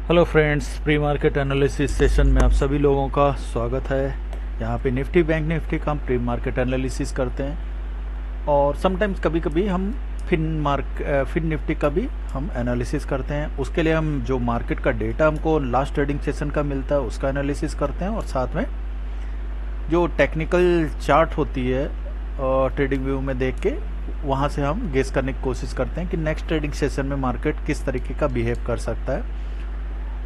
Hello friends, pre market analysis session में आप सभी लोगों का स्वागत है। यहाँ पे निफ्टी बैंक निफ्टी का हम प्री मार्केट एनालिसिस करते हैं और समटाइम्स कभी कभी हम फिन निफ्टी का भी हम एनालिसिस करते हैं। उसके लिए हम जो मार्केट का डेटा हमको लास्ट ट्रेडिंग सेशन का मिलता है उसका एनालिसिस करते हैं और साथ में जो टेक्निकल चार्ट होती है ट्रेडिंग व्यू में देख के वहाँ से हम गेस करने की कोशिश करते हैं कि नेक्स्ट ट्रेडिंग सेशन में मार्केट किस तरीके का बिहेव कर सकता है।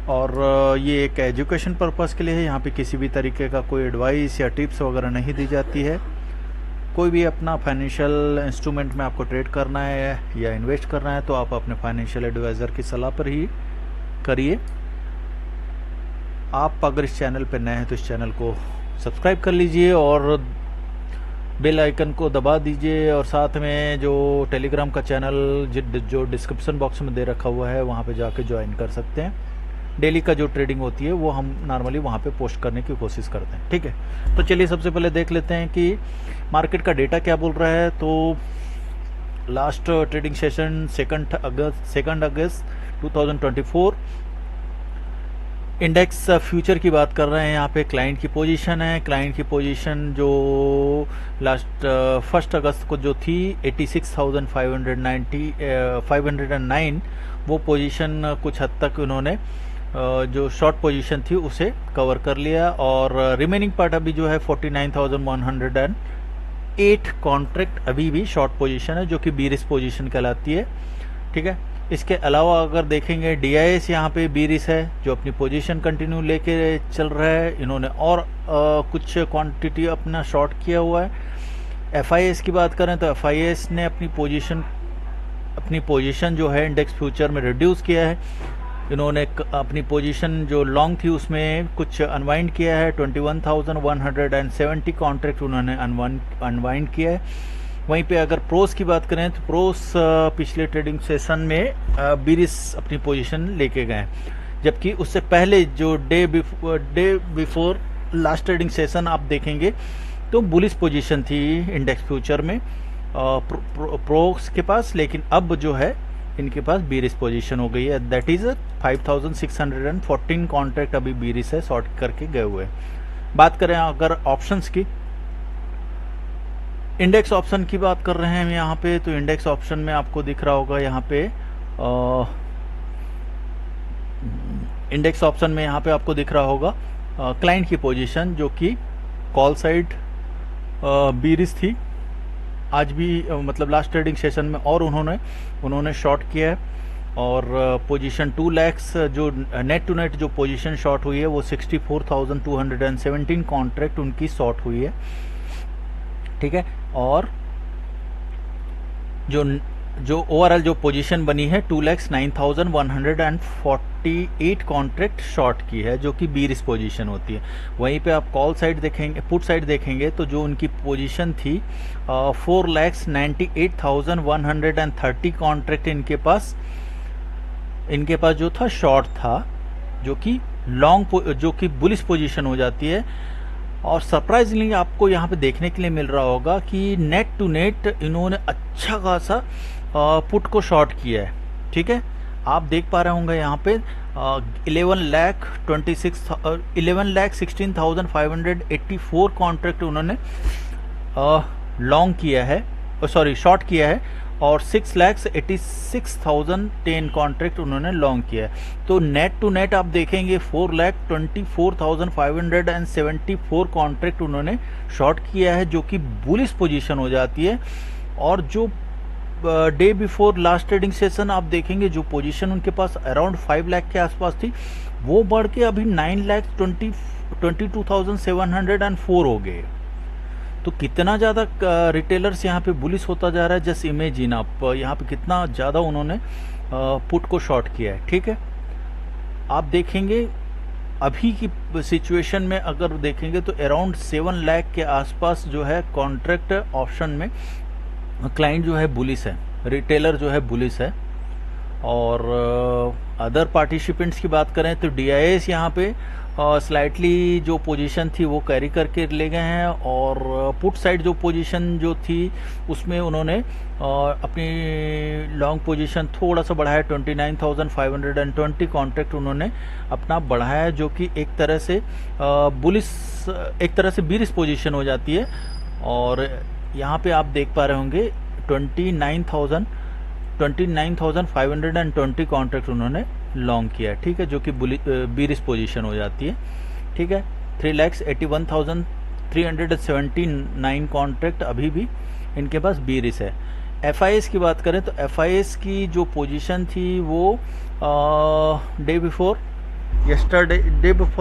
और ये एक एजुकेशन पर्पस के लिए है। यहाँ पे किसी भी तरीके का कोई एडवाइस या टिप्स वगैरह नहीं दी जाती है। कोई भी अपना फाइनेंशियल इंस्ट्रूमेंट में आपको ट्रेड करना है या इन्वेस्ट करना है तो आप अपने फाइनेंशियल एडवाइज़र की सलाह पर ही करिए। आप अगर इस चैनल पर नए हैं तो इस चैनल को सब्सक्राइब कर लीजिए और बेल आइकन को दबा दीजिए और साथ में जो टेलीग्राम का चैनल जो डिस्क्रिप्शन बॉक्स में दे रखा हुआ है वहाँ पे जाके ज्वाइन कर सकते हैं। डेली का जो ट्रेडिंग होती है वो हम नॉर्मली वहाँ पे पोस्ट करने की कोशिश करते हैं। ठीक है, तो चलिए सबसे पहले देख लेते हैं कि मार्केट का डेटा क्या बोल रहा है। तो लास्ट ट्रेडिंग सेशन 2 अगस्त 2024 इंडेक्स फ्यूचर की बात कर रहे हैं। यहाँ पे क्लाइंट की पोजीशन है। क्लाइंट की पोजीशन जो लास्ट 1 अगस्त को जो थी 86,509 वो पोजीशन कुछ हद तक उन्होंने जो शॉर्ट पोजीशन थी उसे कवर कर लिया और रिमेनिंग पार्ट अभी जो है 49,108 कॉन्ट्रैक्ट अभी भी शॉर्ट पोजीशन है जो कि बीरिश पोजीशन कहलाती है। ठीक है, इसके अलावा अगर देखेंगे DIS यहाँ पे बीरिश है जो अपनी पोजीशन कंटिन्यू लेके चल रहा है। इन्होंने और कुछ क्वांटिटी अपना शॉर्ट किया हुआ है। FIS की बात करें तो FIS ने अपनी पोजीशन जो है इंडेक्स फ्यूचर में रिड्यूस किया है। इन्होंने अपनी पोजीशन जो लॉन्ग थी उसमें कुछ अनवाइंड किया है। 21,170 कॉन्ट्रैक्ट उन्होंने अनवाइंड किया है। वहीं पे अगर प्रोस की बात करें तो प्रोस पिछले ट्रेडिंग सेशन में बीरिश अपनी पोजीशन लेके गए, जबकि उससे पहले जो day before last trading session आप देखेंगे तो बुलिश पोजीशन थी इंडेक्स फ्यूचर में प्रोस के पास, लेकिन अब जो है इनके पास बीरिश पोजीशन हो गई है। दैट इज 5,614 कॉन्ट्रैक्ट अभी बीरिश है शॉर्ट करके गए हुए। बात करें अगर ऑप्शंस की, इंडेक्स ऑप्शन की बात कर रहे हैं हम यहाँ पे, तो इंडेक्स ऑप्शन में आपको दिख रहा होगा यहाँ पे इंडेक्स ऑप्शन में यहाँ पे आपको दिख रहा होगा क्लाइंट की पोजीशन जो कि कॉल साइड बीरिश थी आज भी, मतलब लास्ट ट्रेडिंग सेशन में, और उन्होंने शॉर्ट किया है और पोजीशन 2 लाख जो नेट टू नेट जो पोजीशन शॉर्ट हुई है वो 64,217 कॉन्ट्रैक्ट उनकी शॉर्ट हुई है। ठीक है, और जो ओवरऑल जो पोजीशन बनी है 2,09,148 कॉन्ट्रैक्ट शॉर्ट की है जो कि बीरिश पोजीशन होती है। वहीं पे आप कॉल साइड देखेंगे, पुट साइड देखेंगे तो जो उनकी पोजीशन थी 4,98,130 कॉन्ट्रैक्ट इनके पास जो था शॉर्ट था जो कि जो कि बुलिश पोजीशन हो जाती है। और सरप्राइजिंगली आपको यहाँ पे देखने के लिए मिल रहा होगा कि नेट टू नेट इन्होंने अच्छा खासा पुट को शॉर्ट किया है। ठीक है, आप देक पा रहे होंगे यहाँ पे 11,16,584 कॉन्ट्रैक्ट उन्होंने लॉन्ग किया है, शॉर्ट किया है और 6,86,010 कॉन्ट्रैक्ट उन्होंने लॉन्ग किया है। तो नेट टू नेट आप देखेंगे 4,24,574 कॉन्ट्रैक्ट उन्होंने शॉर्ट किया है जो कि बुलिश पोजीशन हो जाती है। और जो day before last trading session आप देखेंगे जो पोजीशन उनके पास अराउंड 5 लाख के आसपास थी वो बढ़ के अभी 9,22,704 हो गए। तो कितना ज़्यादा रिटेलर्स यहाँ पे बुलिश होता जा रहा है। जस्ट इमेजिन आप यहाँ पे कितना ज़्यादा उन्होंने पुट को शॉर्ट किया है। ठीक है, आप देखेंगे अभी की सिचुएशन में अगर देखेंगे तो अराउंड 7 लाख के आसपास जो है कॉन्ट्रैक्ट ऑप्शन में क्लाइंट जो है बुलिश है, रिटेलर जो है बुलिश है। और अदर पार्टिसिपेंट्स की बात करें तो DIS यहाँ पे स्लाइटली जो पोजीशन थी वो कैरी करके ले गए हैं, और पुट साइड जो पोजीशन जो थी उसमें उन्होंने अपनी लॉन्ग पोजीशन थोड़ा सा बढ़ाया, 29,520 कॉन्ट्रैक्ट उन्होंने अपना बढ़ाया, जो कि एक तरह से बुलिश, एक तरह से बीरिश पोजीशन हो जाती है। और यहाँ पे आप देख पा रहे होंगे 29,520 कॉन्ट्रैक्ट उन्होंने लॉन्ग किया, ठीक है, जो कि बीरिश पोजीशन हो जाती है, ठीक है। 3,81,379 कॉन्ट्रैक्ट अभी भी इनके पास बीरिश है। FIS की बात करें तो FIS की जो पोजीशन थी वो day before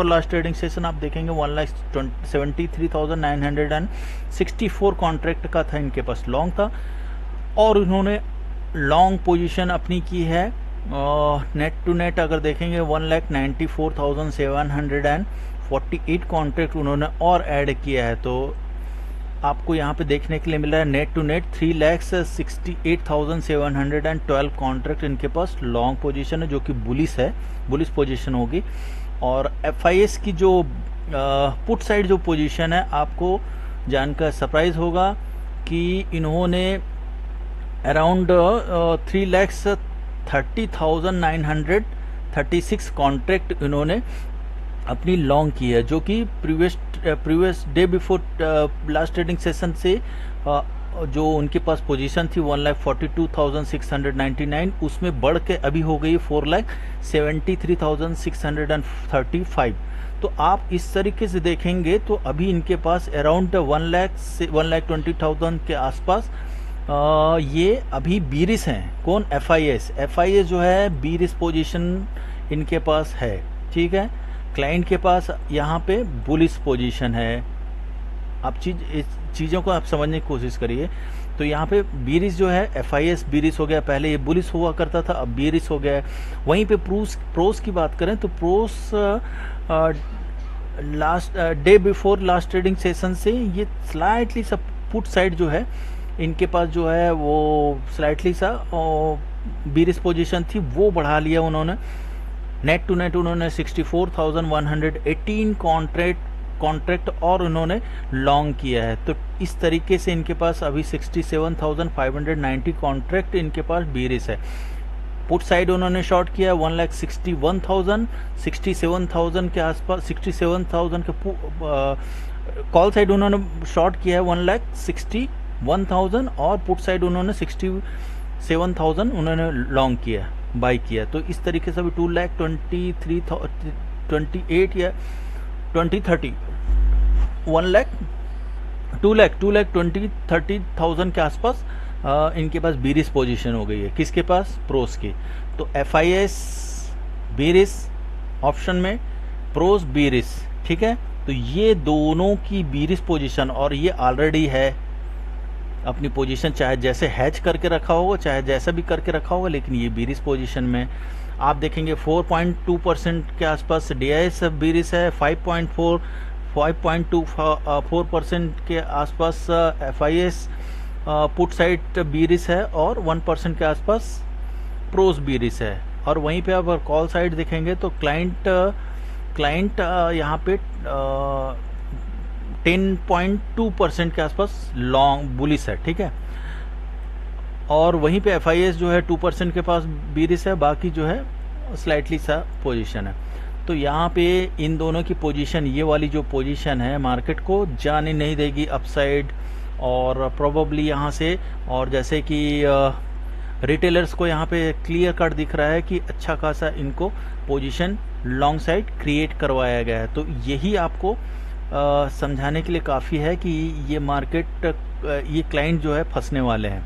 last trading session आप देखेंगे 1,73,964 कॉन्ट्रैक्ट का था, इनके पास लॉन्ग था, और उन्होंने लॉन्ग पोजीशन अपनी की है नेट टू नेट अगर देखेंगे 1,94,748 कॉन्ट्रैक्ट उन्होंने और ऐड किया है। तो आपको यहाँ पे देखने के लिए मिल रहा है नेट टू नेट 3,68,712 कॉन्ट्रैक्ट इनके पास लॉन्ग पोजीशन है, जो कि बुलिश है, बुलिश पोजीशन होगी। और FIS की जो पुट साइड जो पोजीशन है, आपको जानकर सरप्राइज होगा कि इन्होंने अराउंड 3,30,936 कॉन्ट्रैक्ट इन्होंने अपनी लॉन्ग की है, जो कि previous day before last trading session से जो उनके पास पोजीशन थी 1,42,699 उसमें बढ़ के अभी हो गई 4,73,635। तो आप इस तरीके से देखेंगे तो अभी इनके पास अराउंड 1,20,000 के आसपास ये अभी बीरिश हैं। कौन? FIS जो है बीरिश पोजीशन इनके पास है, ठीक है। क्लाइंट के पास यहाँ पे बुलिश पोजीशन है। आप चीज़ों को आप समझने की कोशिश करिए। तो यहाँ पे बीरिश जो है FIS बीरिश हो गया, पहले ये बुलिश हुआ करता था, अब बीरिश हो गया है। वहीं पे प्रोस की बात करें तो pros last day before last trading session से ये स्लाइटली सा पुट साइड जो है इनके पास जो है वो स्लाइटली सा बीरिश पोजीशन थी वो बढ़ा लिया उन्होंने। नेट टू नेट उन्होंने 64,118 कॉन्ट्रैक्ट और उन्होंने लॉन्ग किया है। तो इस तरीके से इनके पास अभी 67,590 कॉन्ट्रैक्ट इनके पास बीरिश है। पुट साइड उन्होंने शॉर्ट किया 1,61,000, 67,000 के आसपास, 67,000 के कॉल साइड उन्होंने शॉर्ट किया है 1,61,000 और पुट साइड उन्होंने 67,000 उन्होंने लॉन्ग किया, बाई किया। तो इस तरीके से अभी 2,28 या 2030 2,20,30,000 के आसपास इनके पास बीरिश पोजीशन हो गई है। किसके पास? प्रोस की। तो FIS बीरिश ऑप्शन में, प्रोस बीरिश, ठीक है। तो ये दोनों की बीरिश पोजीशन, और ये ऑलरेडी है अपनी पोजीशन, चाहे जैसे हैच करके रखा होगा चाहे जैसा भी करके रखा होगा, लेकिन ये बीरिश पोजीशन में आप देखेंगे 4.2% के आसपास DIS बीरिश है, 5.24% के आसपास FIS पुट साइड बीरिश है, और 1% के आसपास प्रोस बीरिश है। और वहीं पे अगर कॉल साइड देखेंगे तो क्लाइंट यहाँ पे 10.2% के आसपास लॉन्ग बुलिश है, ठीक है। और वहीं पे FIS जो है 2% के पास बीरिश है, बाकी जो है स्लाइटली सा पोजीशन है। तो यहाँ पे इन दोनों की पोजीशन, ये वाली जो पोजीशन है मार्केट को जाने नहीं देगी अपसाइड, और प्रोबेबली यहाँ से, और जैसे कि रिटेलर्स को यहाँ पे क्लियर कट दिख रहा है कि अच्छा खासा इनको पोजीशन लॉन्ग साइड क्रिएट करवाया गया है। तो यही आपको समझाने के लिए काफ़ी है कि ये मार्केट, ये क्लाइंट जो है फंसने वाले हैं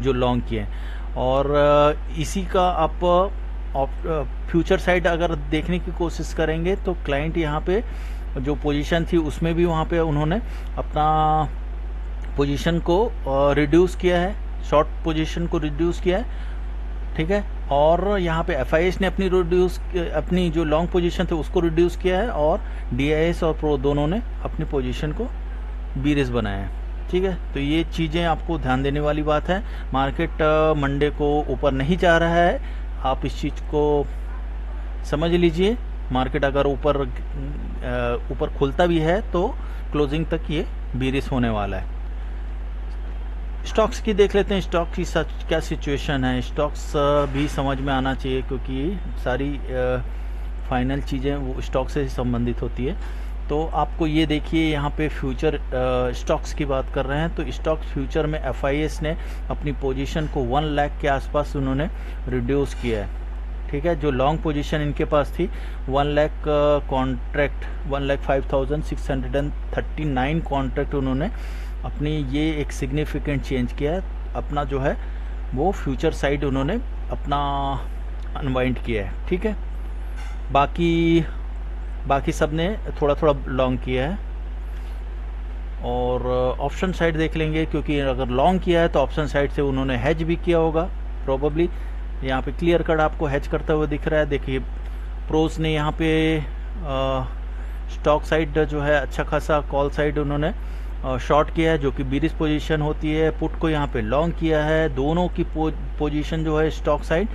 जो लॉन्ग किए हैं। और इसी का आप फ्यूचर साइड अगर देखने की कोशिश करेंगे तो क्लाइंट यहाँ पे जो पोजीशन थी उसमें भी वहाँ पे उन्होंने अपना पोजीशन को रिड्यूस किया है, शॉर्ट पोजीशन को रिड्यूस किया है, ठीक है। और यहाँ पे FIS ने अपनी जो लॉन्ग पोजीशन थे उसको रिड्यूस किया है, और DIS और प्रो दोनों ने अपनी पोजीशन को बीरिश बनाया है, ठीक है। तो ये चीज़ें आपको ध्यान देने वाली बात है। मार्केट मंडे को ऊपर नहीं जा रहा है, आप इस चीज़ को समझ लीजिए। मार्केट अगर ऊपर खुलता भी है तो क्लोजिंग तक ये बीरिश होने वाला है। स्टॉक्स की देख लेते हैं, स्टॉक की क्या सिचुएशन है। स्टॉक्स भी समझ में आना चाहिए क्योंकि सारी फाइनल चीज़ें वो स्टॉक से संबंधित होती है। तो आपको ये देखिए यहाँ पे फ्यूचर स्टॉक्स की बात कर रहे हैं तो स्टॉक्स फ्यूचर में FIS ने अपनी पोजीशन को 1 लाख के आसपास उन्होंने रिड्यूस किया है। ठीक है, जो लॉन्ग पोजीशन इनके पास थी 1 लाख कॉन्ट्रैक्ट 1,05,639 कॉन्ट्रैक्ट उन्होंने अपनी ये एक सिग्निफिकेंट चेंज किया है। अपना जो है वो फ्यूचर साइड उन्होंने अपना अनवाइंड किया है। ठीक है, बाकी सब ने थोड़ा थोड़ा लॉन्ग किया है। और ऑप्शन साइड देख लेंगे क्योंकि अगर लॉन्ग किया है तो ऑप्शन साइड से उन्होंने हेज भी किया होगा प्रोबेबली। यहाँ पे क्लियर कट आपको हेज करता हुआ दिख रहा है। देखिए प्रोस ने यहाँ पे स्टॉक साइड जो है अच्छा खासा कॉल साइड उन्होंने शॉर्ट किया है जो कि बीरिश पोजीशन होती है। पुट को यहाँ पे लॉन्ग किया है। दोनों की पोजीशन जो है स्टॉक साइड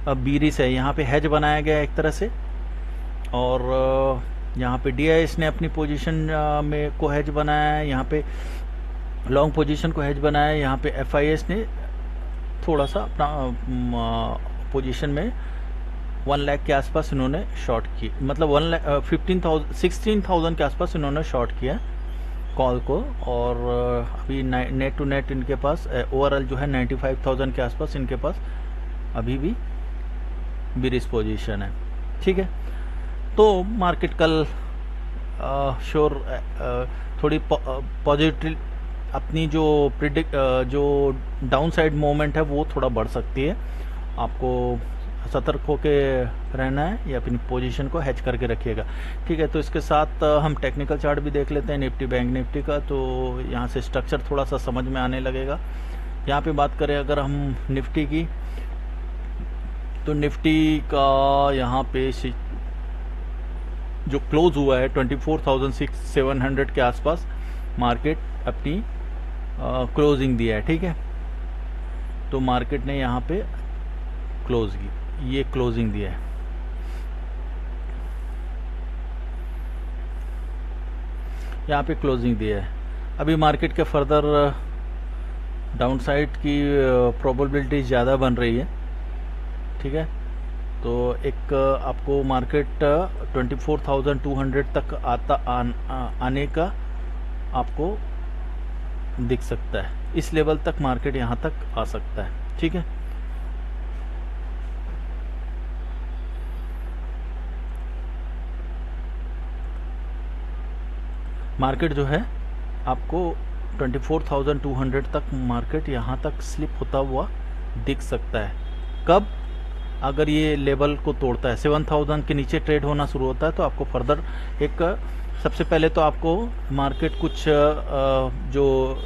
बीरिश है। यहाँ पे हेज बनाया गया एक तरह से। और यहाँ पे DIS ने अपनी पोजीशन में को हेज बनाया है। यहाँ पे लॉन्ग पोजीशन को हेज बनाया है। यहाँ पे FIS ने थोड़ा सा अपना पोजीशन में 1 लाख के आसपास इन्होंने शॉर्ट की, मतलब 16,000 के आसपास इन्होंने शॉर्ट किया कॉल को। और अभी नेट टू नेट इनके पास ओवरऑल जो है 95,000 के आसपास इनके पास अभी भी बीरिश पोजीशन है। ठीक है, तो मार्केट कल श्योर थोड़ी पॉजिटिव अपनी जो जो डाउन साइड मूवमेंट है वो थोड़ा बढ़ सकती है। आपको सतर्क होके रहना है या अपनी पोजीशन को हेज करके रखिएगा। ठीक है, तो इसके साथ हम टेक्निकल चार्ट भी देख लेते हैं निफ्टी बैंक निफ्टी का। तो यहाँ से स्ट्रक्चर थोड़ा सा समझ में आने लगेगा। यहाँ पे बात करें अगर हम निफ्टी की तो निफ्टी का यहाँ पे जो क्लोज हुआ है 24,700 के आसपास मार्केट अपनी क्लोजिंग दिया है। ठीक है, तो मार्केट ने यहाँ पे क्लोज की ये क्लोजिंग दिया है। यहाँ पे क्लोजिंग दिया है। अभी मार्केट के फर्दर डाउन साइड की प्रोबेबिलिटी ज़्यादा बन रही है। ठीक है, तो एक आपको मार्केट 24,200 तक आने का आपको दिख सकता है। इस लेवल तक मार्केट यहाँ तक आ सकता है। ठीक है, मार्केट जो है आपको 24,200 तक मार्केट यहाँ तक स्लिप होता हुआ दिख सकता है। कब? अगर ये लेवल को तोड़ता है 7,000 के नीचे ट्रेड होना शुरू होता है तो आपको फर्दर एक सबसे पहले तो आपको मार्केट कुछ जो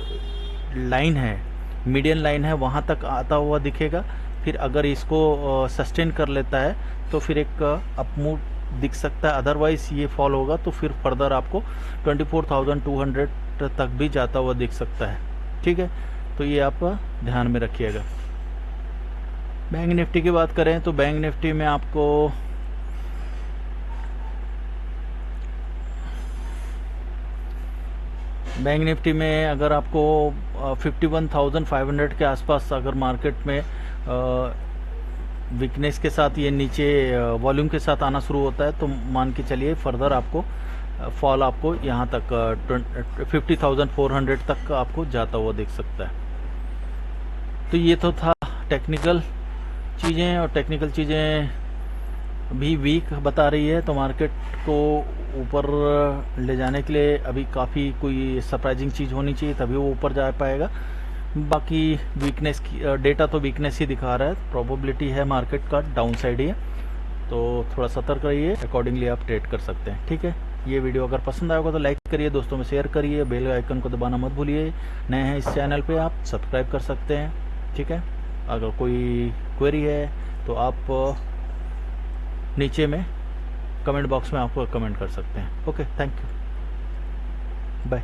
लाइन है मीडियन लाइन है वहाँ तक आता हुआ दिखेगा। फिर अगर इसको सस्टेन कर लेता है तो फिर एक अपमूव दिख सकता है। अदरवाइज ये फॉल होगा तो फिर फर्दर आपको 24,200 तक भी जाता हुआ दिख सकता है। ठीक है, तो ये आप ध्यान में रखिएगा। बैंक निफ्टी की बात करें तो बैंक निफ्टी में आपको बैंक निफ्टी में अगर आपको 51,500 के आसपास अगर मार्केट में वीकनेस के साथ ये नीचे वॉल्यूम के साथ आना शुरू होता है तो मान के चलिए फर्दर आपको फॉल आपको यहाँ तक 50,400 तक आपको जाता हुआ दिख सकता है। तो ये तो था टेक्निकल चीज़ें, और टेक्निकल चीज़ें भी वीक बता रही है। तो मार्केट को ऊपर ले जाने के लिए अभी काफ़ी कोई सरप्राइजिंग चीज़ होनी चाहिए तभी वो ऊपर जा पाएगा। बाकी वीकनेस की डेटा तो वीकनेस ही दिखा रहा है। प्रोबेबिलिटी है मार्केट का डाउन साइड ही है, तो थोड़ा सतर्क रहिए, अकॉर्डिंगली आप ट्रेड कर सकते हैं। ठीक है, ये वीडियो अगर पसंद आएगा तो लाइक करिए, दोस्तों में शेयर करिए, बेल आइकन को दबाना मत भूलिए। नए हैं इस चैनल पे आप सब्सक्राइब कर सकते हैं। ठीक है, अगर कोई क्वेरी है तो आप नीचे में कमेंट बॉक्स में आपको कमेंट कर सकते हैं। Okay, thank you, bye.